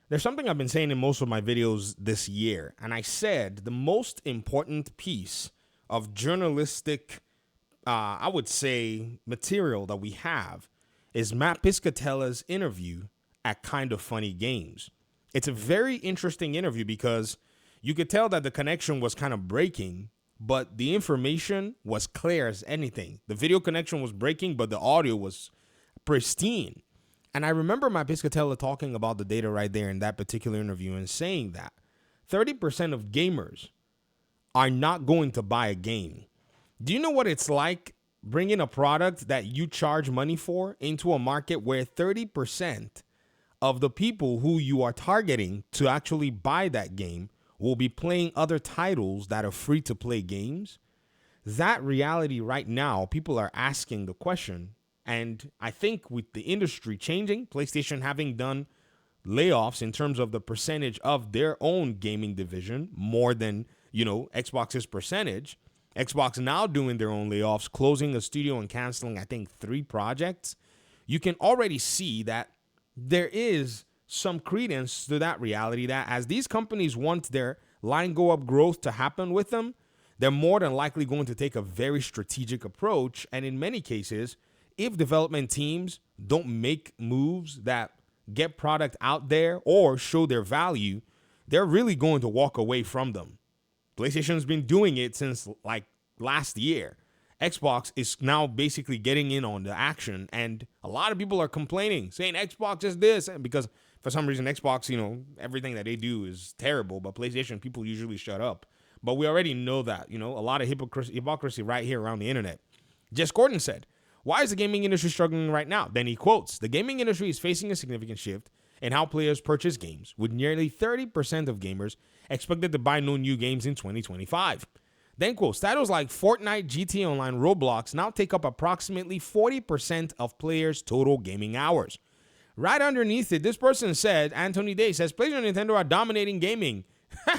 There's something I've been saying in most of my videos this year, and I said the most important piece of journalistic, I would say, material that we have is Matt Piscatella's interview at Kind of Funny Games. It's a very interesting interview because you could tell that the connection was kind of breaking, but the information was clear as anything. The video connection was breaking, but the audio was pristine. And I remember Matt Piscatella talking about the data right there in that particular interview and saying that 30% of gamers are not going to buy a game. Do you know what it's like bringing a product that you charge money for into a market where 30% of the people who you are targeting to actually buy that game will be playing other titles that are free to play games? That reality right now, people are asking the question. And I think with the industry changing, PlayStation having done layoffs in terms of the percentage of their own gaming division, more than, Xbox's percentage, Xbox now doing their own layoffs, closing a studio and canceling, I think, 3 projects, you can already see that there is some credence to that reality that as these companies want their line go up growth to happen with them, they're more than likely going to take a very strategic approach. And in many cases, if development teams don't make moves that get product out there or show their value, they're really going to walk away from them. PlayStation's been doing it since like last year. Xbox is now basically getting in on the action, and a lot of people are complaining, saying Xbox is this, because for some reason Xbox, everything that they do is terrible, but PlayStation people usually shut up. But we already know that, a lot of hypocrisy right here around the internet. Jess Gordon said, "Why is the gaming industry struggling right now?" Then he quotes, "The gaming industry is facing a significant shift in how players purchase games, with nearly 30% of gamers expected to buy no new games in 2025. Then quotes, "Titles like Fortnite, GTA Online, Roblox now take up approximately 40% of players' total gaming hours." Right underneath it, this person said, Anthony Day says, "PlayStation and Nintendo are dominating gaming.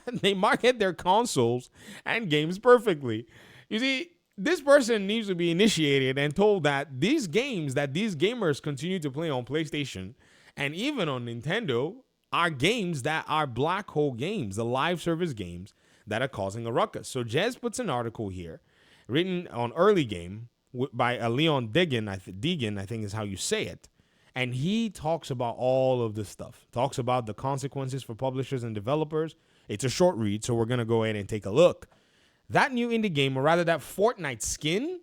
They market their consoles and games perfectly." You see, this person needs to be initiated and told that these games that these gamers continue to play on PlayStation and even on Nintendo are games that are black hole games, the live service games that are causing a ruckus. So Jez puts an article here written on Early Game by Leon Deegan, I think is how you say it. And he talks about all of this stuff, talks about the consequences for publishers and developers. It's a short read, so we're going to go ahead and take a look. That new indie game, or rather that Fortnite skin,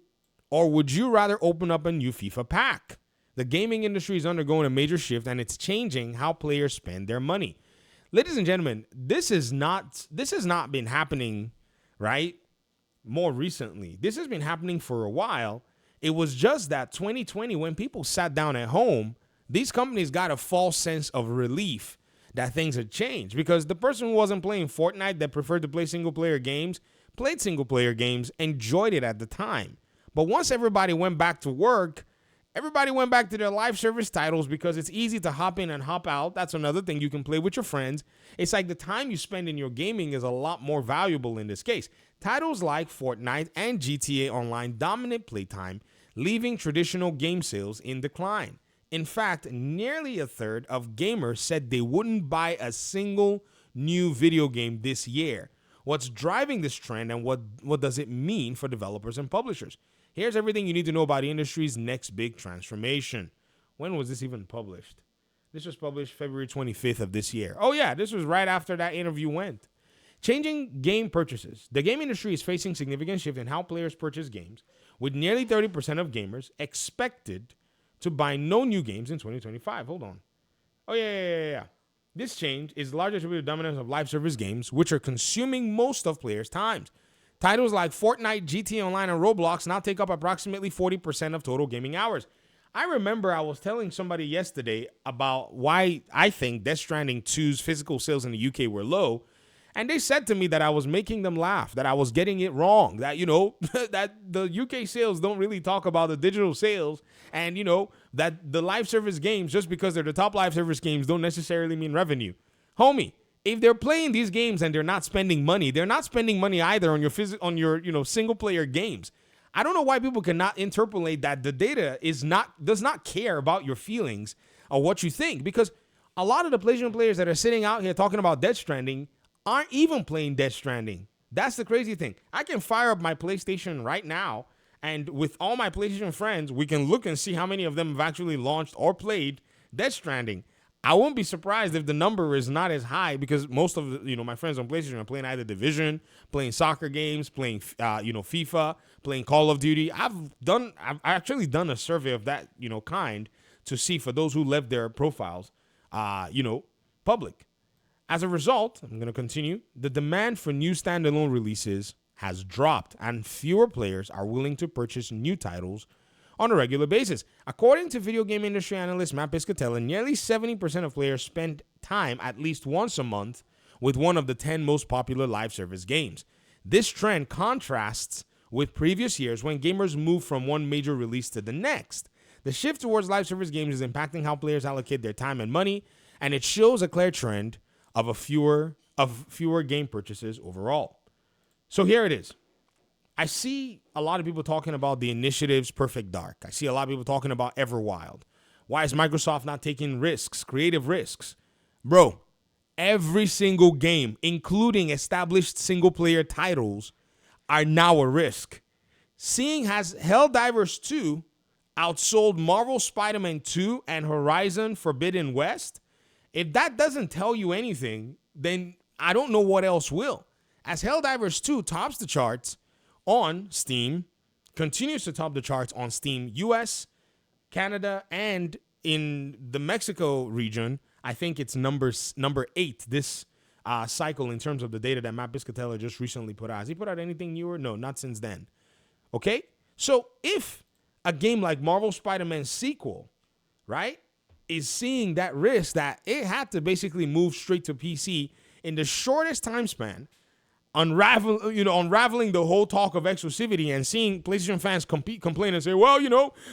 or would you rather open up a new FIFA pack? The gaming industry is undergoing a major shift, and it's changing how players spend their money. Ladies and gentlemen, this has not been happening, right, more recently. This has been happening for a while. It was just that 2020, when people sat down at home, these companies got a false sense of relief that things had changed, because the person who wasn't playing Fortnite that preferred to play single-player games played single-player games, enjoyed it at the time. But once everybody went back to work, everybody went back to their live service titles because it's easy to hop in and hop out. That's another thing. You can play with your friends. It's like the time you spend in your gaming is a lot more valuable in this case. Titles like Fortnite and GTA Online dominate playtime, leaving traditional game sales in decline. In fact, nearly a third of gamers said they wouldn't buy a single new video game this year. What's driving this trend, and what does it mean for developers and publishers? Here's everything you need to know about the industry's next big transformation. When was this even published? This was published February 25th of this year. Oh yeah, this was right after that interview went. Changing game purchases. The game industry is facing significant shift in how players purchase games, with nearly 30% of gamers expected to buy no new games in 2025. Hold on. Oh yeah. This change is largely attributed to the dominance of live service games, which are consuming most of players' times. Titles like Fortnite, GTA Online, and Roblox now take up approximately 40% of total gaming hours. I remember I was telling somebody yesterday about why I think Death Stranding 2's physical sales in the UK were low, and they said to me that I was making them laugh, that I was getting it wrong, that, that the UK sales don't really talk about the digital sales, and, that the live service games, just because they're the top live service games, don't necessarily mean revenue. Homie, if they're playing these games and they're not spending money, they're not spending money either on your single player games. I don't know why people cannot interpolate that the data does not care about your feelings or what you think, because A lot of the PlayStation players that are sitting out here talking about Death Stranding aren't even playing Death Stranding. That's the crazy thing. I can fire up my PlayStation right now, and with all my PlayStation friends, we can look and see how many of them have actually launched or played Death Stranding. I won't be surprised if the number is not as high, because most of my friends on PlayStation are playing either Division, playing soccer games, playing FIFA, playing Call of Duty. I've actually done a survey of that kind to see for those who left their profiles public. As a result, I'm going to continue. The demand for new standalone releases has dropped, and fewer players are willing to purchase new titles on a regular basis. According to video game industry analyst Matt Piscatella, nearly 70% of players spend time at least once a month with one of the 10 most popular live service games. This trend contrasts with previous years when gamers moved from one major release to the next. The shift towards live service games is impacting how players allocate their time and money, and it shows a clear trend of fewer game purchases overall. So here it is. I see a lot of people talking about the initiatives Perfect Dark. I see a lot of people talking about Everwild. Why is Microsoft not taking risks, creative risks? Bro, every single game, including established single-player titles, are now a risk. Seeing as Helldivers 2 outsold Marvel Spider-Man 2 and Horizon Forbidden West, if that doesn't tell you anything, then I don't know what else will. As Helldivers 2 tops the charts on Steam, continues to top the charts on Steam, US, Canada, and in the Mexico region, I think it's number 8 this cycle in terms of the data that Matt Piscatella just recently put out. Has he put out anything newer? No, not since then. Okay? So if a game like Marvel Spider-Man sequel, right, is seeing that risk that it had to basically move straight to PC in the shortest time span, unraveling the whole talk of exclusivity, and seeing PlayStation fans complain and say, well,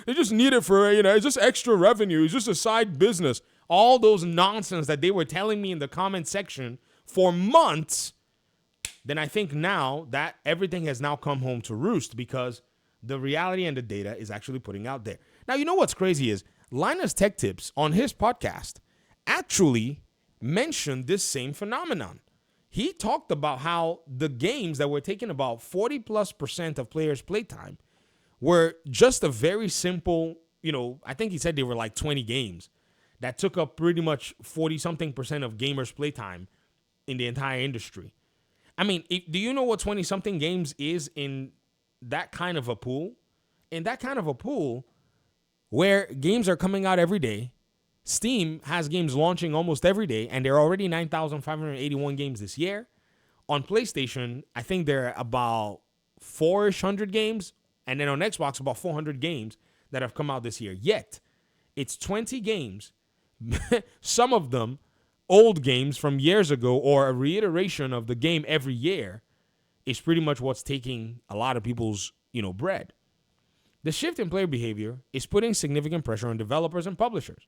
they just need it for, it's just extra revenue. It's just a side business. All those nonsense that they were telling me in the comment section for months, then I think now that everything has now come home to roost, because the reality and the data is actually putting out there. Now, you know what's crazy is Linus Tech Tips on his podcast actually mentioned this same phenomenon. He talked about how the games that were taking about 40+% of players' playtime were just a very simple, I think he said they were like 20 games that took up pretty much 40-something% of gamers' playtime in the entire industry. I mean, do you know what 20-something games is in that kind of a pool? In that kind of a pool where games are coming out every day, Steam has games launching almost every day, and there are already 9,581 games this year. On PlayStation, I think there are about 400 games, and then on Xbox, about 400 games that have come out this year. Yet, it's 20 games, some of them old games from years ago, or a reiteration of the game every year, is pretty much what's taking a lot of people's, bread. The shift in player behavior is putting significant pressure on developers and publishers.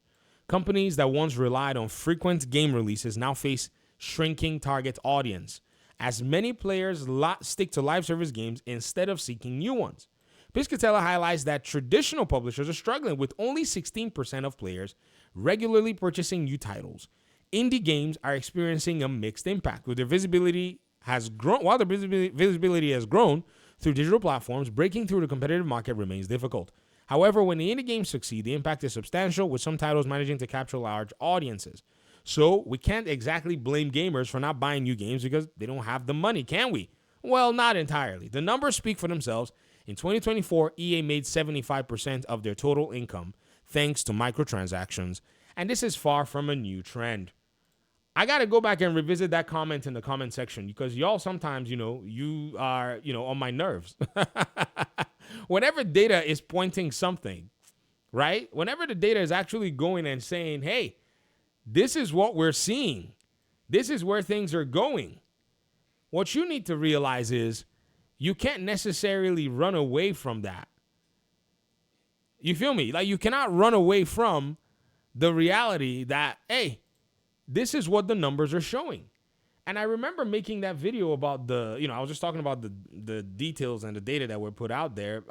Companies that once relied on frequent game releases now face shrinking target audience, as many players stick to live service games instead of seeking new ones. Piscatella highlights that traditional publishers are struggling, with only 16% of players regularly purchasing new titles. Indie games are experiencing a mixed impact, with their visibility has grown. While their visibility has grown through digital platforms, breaking through the competitive market remains difficult. However, when the indie games succeed, the impact is substantial, with some titles managing to capture large audiences. So we can't exactly blame gamers for not buying new games because they don't have the money, can we? Well, not entirely. The numbers speak for themselves. In 2024, EA made 75% of their total income thanks to microtransactions, and this is far from a new trend. I got to go back and revisit that comment in the comment section, because y'all sometimes, you are, on my nerves. Whenever data is pointing something, right? Whenever the data is actually going and saying, hey, this is what we're seeing, this is where things are going, what you need to realize is you can't necessarily run away from that. You feel me? Like, you cannot run away from the reality that, hey, this is what the numbers are showing. And I remember making that video about I was just talking about the details and the data that were put out there,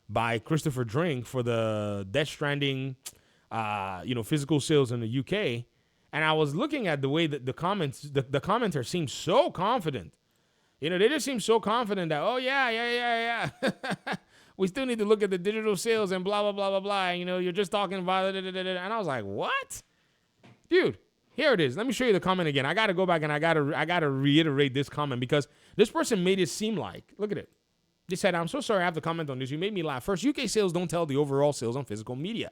by Christopher Drink for the Death Stranding physical sales in the UK, and I was looking at the way that the commenter seemed so confident. They just seem so confident that, oh, yeah. We still need to look at the digital sales and blah, blah, blah, blah, blah. You're just talking about it. And I was like, what? Dude, here it is. Let me show you the comment again. I got to go back and I got to reiterate this comment because this person made it seem like, look at it. They said, I'm so sorry I have to comment on this. You made me laugh. First, UK sales don't tell the overall sales on physical media.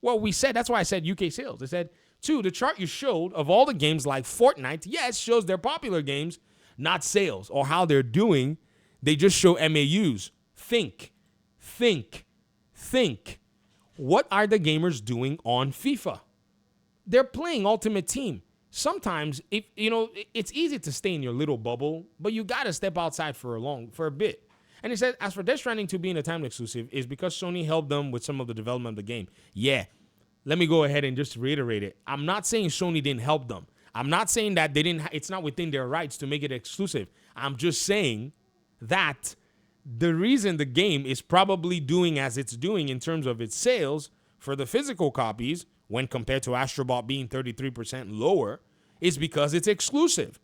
Well, that's why I said UK sales. They said, 2, the chart you showed of all the games like Fortnite, yes, shows they're popular games, not sales or how they're doing. They just show MAUs. Think. What are the gamers doing on FIFA? They're playing Ultimate Team. Sometimes, it's easy to stay in your little bubble, but you got to step outside for a bit. And he said, as for Death Stranding 2 being a time exclusive, is because Sony helped them with some of the development of the game. Yeah, let me go ahead and just reiterate it. I'm not saying Sony didn't help them. I'm not saying that it's not within their rights to make it exclusive. I'm just saying that the reason the game is probably doing as it's doing in terms of its sales for the physical copies when compared to Astrobot being 33% lower is because it's exclusive.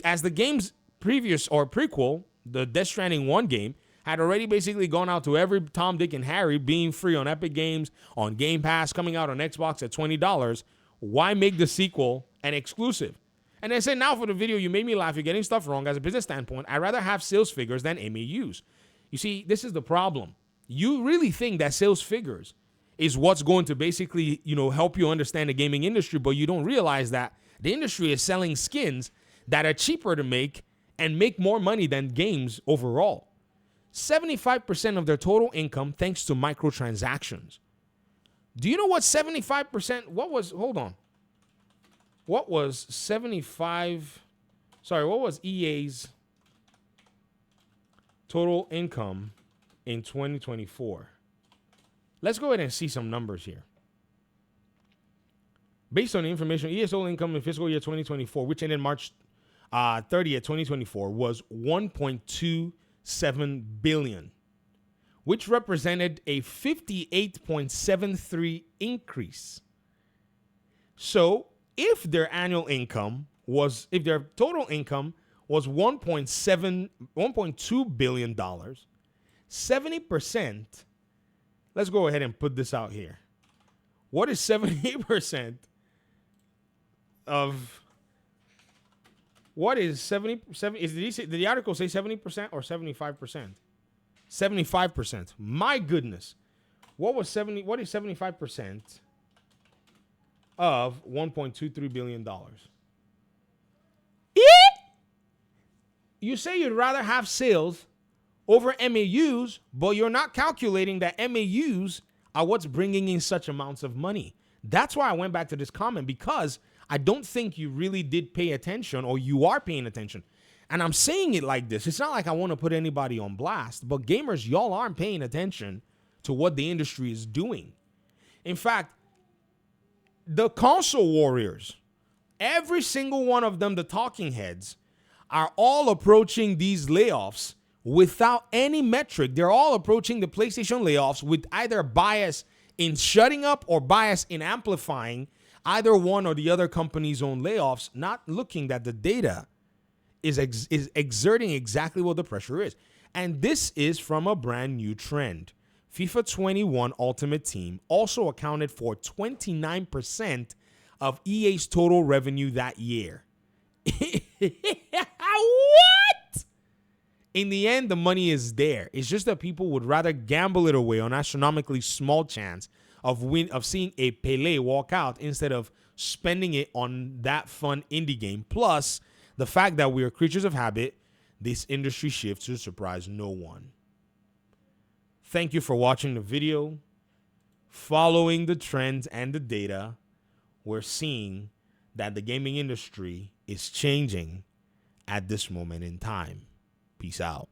As the game's previous or prequel, the Death Stranding 1 game, had already basically gone out to every Tom, Dick, and Harry, being free on Epic Games, on Game Pass, coming out on Xbox at $20, why make the sequel an exclusive? And I said, now for the video, you made me laugh. You're getting stuff wrong. As a business standpoint, I'd rather have sales figures than MAUs. You see, this is the problem. You really think that sales figures is what's going to basically, help you understand the gaming industry, but you don't realize that the industry is selling skins that are cheaper to make and make more money than games overall. 75% of their total income thanks to microtransactions. Do you know what 75%, what was EA's total income in 2024? Let's go ahead and see some numbers here. Based on the information, EA's total income in fiscal year 2024, which ended March 30th, 2024, was $1.27 billion, which represented a 58.73 increase. So if their total income was $1.2 billion, 70%, let's go ahead and put this out here. What is 78% of what is 77? Did the article say 70% or 75%? 75%. My goodness. What is 75% of $1.23 billion? You say you'd rather have sales over MAUs, but you're not calculating that MAUs are what's bringing in such amounts of money. That's why I went back to this comment, because I don't think you really did pay attention, or you are paying attention. And I'm saying it like this. It's not like I want to put anybody on blast, but gamers, y'all aren't paying attention to what the industry is doing. In fact, the console warriors, every single one of them, the talking heads, are all approaching these layoffs without any metric. They're all approaching the PlayStation layoffs with either bias in shutting up or bias in amplifying either one or the other company's own layoffs, not looking that the data is exerting exactly what the pressure is. And this is from a brand new trend. FIFA 21 Ultimate Team also accounted for 29% of EA's total revenue that year. What? In the end, the money is there. It's just that people would rather gamble it away on astronomically small chance of seeing a Pele walk out instead of spending it on that fun indie game. Plus, the fact that we are creatures of habit, this industry shift should surprise no one. Thank you for watching the video. Following the trends and the data, we're seeing that the gaming industry is changing at this moment in time. Peace out.